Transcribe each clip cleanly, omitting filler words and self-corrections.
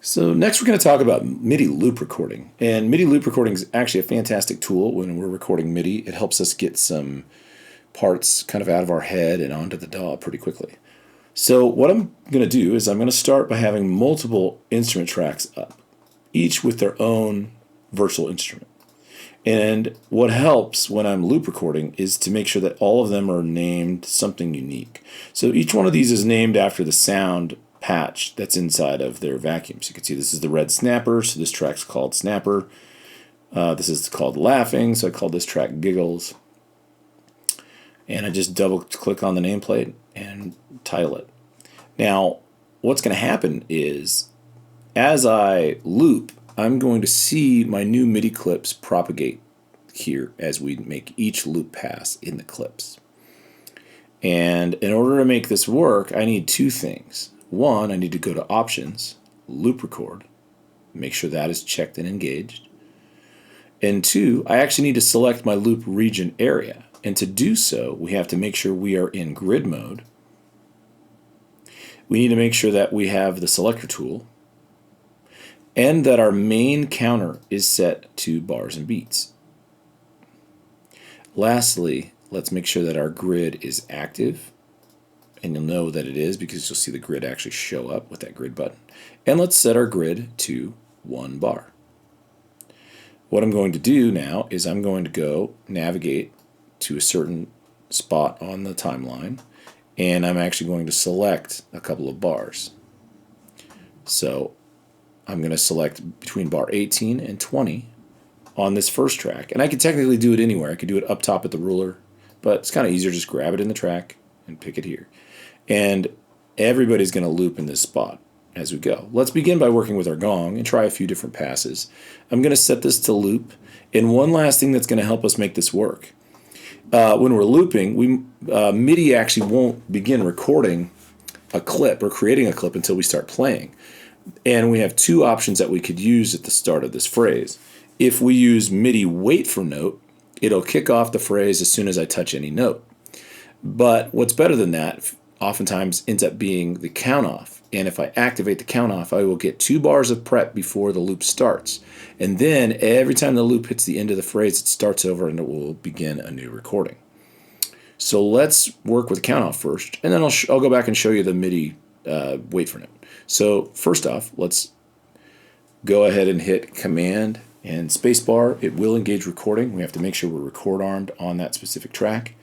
So next we're going to talk about MIDI loop recording. And MIDI loop recording is actually a fantastic tool when we're recording MIDI. It helps us get some parts kind of out of our head and onto the DAW pretty quickly. So what I'm going to do is I'm going to start by having multiple instrument tracks up, each with their own virtual instrument. And what helps when I'm loop recording is to make sure that all of them are named something unique. So each one of these is named after the sound patch that's inside of their vacuum. So you can see this is the red snapper, so this track's called Snapper. This is called Laughing, so I called this track Giggles. And I just double click on the nameplate and title it. Now, what's going to happen is as I loop, I'm going to see my new MIDI clips propagate here as we make each loop pass in the clips. And in order to make this work, I need two things. One, I need to go to Options, Loop Record, make sure that is checked and engaged. And two, I actually need to select my loop region area. And to do so, we have to make sure we are in grid mode. We need to make sure that we have the selector tool and that our main counter is set to bars and beats. Lastly, let's make sure that our grid is active. And you'll know that it is because you'll see the grid actually show up with that grid button. And let's set our grid to 1 bar. What I'm going to do now is I'm going to go navigate to a certain spot on the timeline, and I'm actually going to select a couple of bars. So I'm going to select between bar 18 and 20 on this first track. And I could technically do it anywhere. I could do it up top at the ruler, but it's kind of easier. Just grab it in the track and pick it here. And everybody's going to loop in this spot as we go. Let's begin by working with our gong and try a few different passes. I'm going to set this to loop. And one last thing that's going to help us make this work. When we're looping, MIDI actually won't begin recording a clip or creating a clip until we start playing. And we have two options that we could use at the start of this phrase. If we use MIDI wait for note, it'll kick off the phrase as soon as I touch any note. But what's better than that oftentimes ends up being the count off. And if I activate the count off, I will get 2 bars of prep before the loop starts. And then every time the loop hits the end of the phrase, it starts over and it will begin a new recording. So let's work with count off first, and then I'll go back and show you the MIDI wait for note. So first off, let's go ahead and hit Command and Spacebar. It will engage recording. We have to make sure we're record armed on that specific track.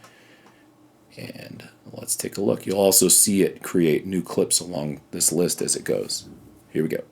And let's take a look. You'll also see it create new clips along this list as it goes. Here we go.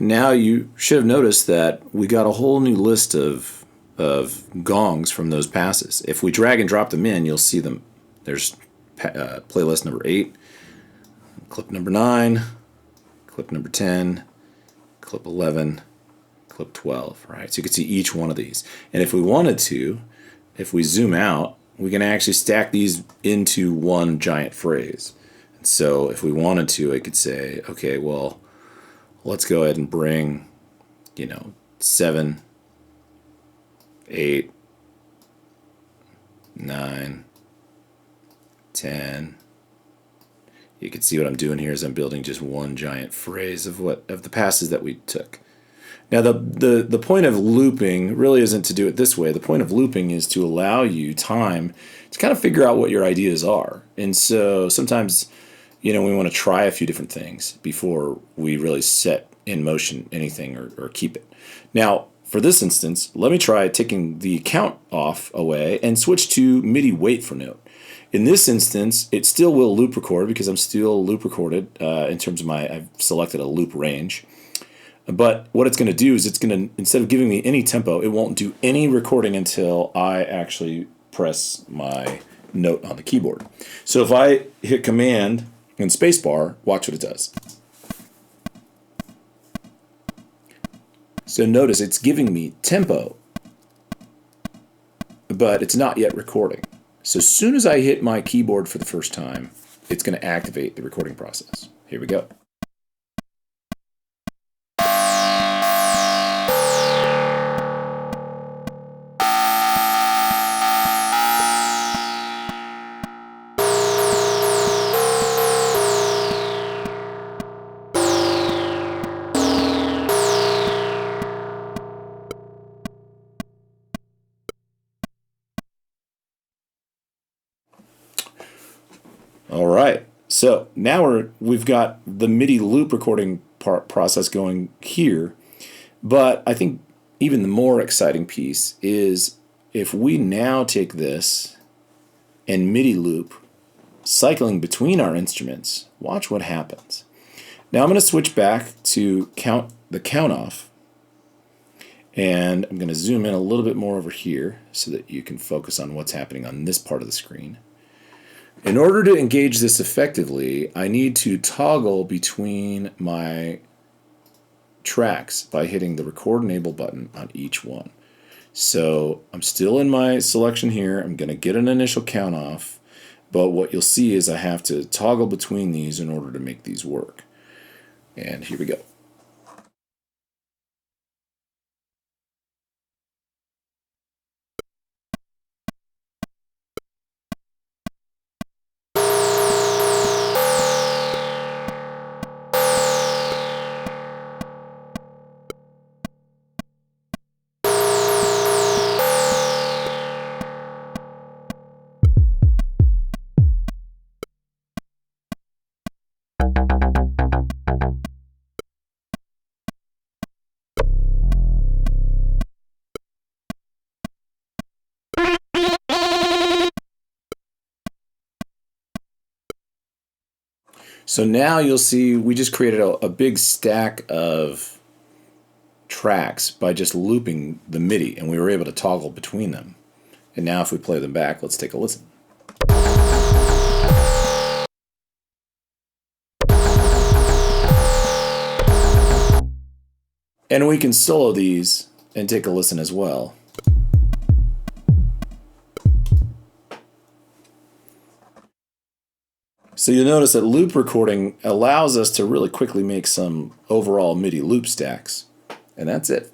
Now you should have noticed that we got a whole new list of gongs from those passes. If we drag and drop them in, you'll see them. There's playlist number 8, clip number 9, clip number 10, clip 11, clip 12, right? So you can see each one of these. And if we wanted to, if we zoom out, we can actually stack these into one giant phrase. And so if we wanted to, I could say, okay, well, let's go ahead and bring, 7, 8, 9, 10. You can see what I'm doing here is I'm building just one giant phrase of the passes that we took. Now the point of looping really isn't to do it this way. The point of looping is to allow you time to kind of figure out what your ideas are. And so sometimes we want to try a few different things before we really set in motion anything or keep it. Now, for this instance, let me try taking the count off away and switch to MIDI wait for note. In this instance, it still will loop record because I'm still loop recorded in terms of I've selected a loop range. But what it's going to do is it's going to, instead of giving me any tempo, it won't do any recording until I actually press my note on the keyboard. So if I hit Command and spacebar, watch what it does. So notice it's giving me tempo, but it's not yet recording. So as soon as I hit my keyboard for the first time, it's going to activate the recording process. Here we go. All right, so now we've got the MIDI loop recording process going here, but I think even the more exciting piece is if we now take this and MIDI loop cycling between our instruments, watch what happens. Now I'm going to switch back to the count off, and I'm going to zoom in a little bit more over here so that you can focus on what's happening on this part of the screen. In order to engage this effectively, I need to toggle between my tracks by hitting the record enable button on each one. So I'm still in my selection here. I'm going to get an initial count off, but what you'll see is I have to toggle between these in order to make these work. And here we go. So now you'll see we just created a big stack of tracks by just looping the MIDI, and we were able to toggle between them. And now if we play them back, let's take a listen. And we can solo these and take a listen as well. So you'll notice that loop recording allows us to really quickly make some overall MIDI loop stacks. And that's it.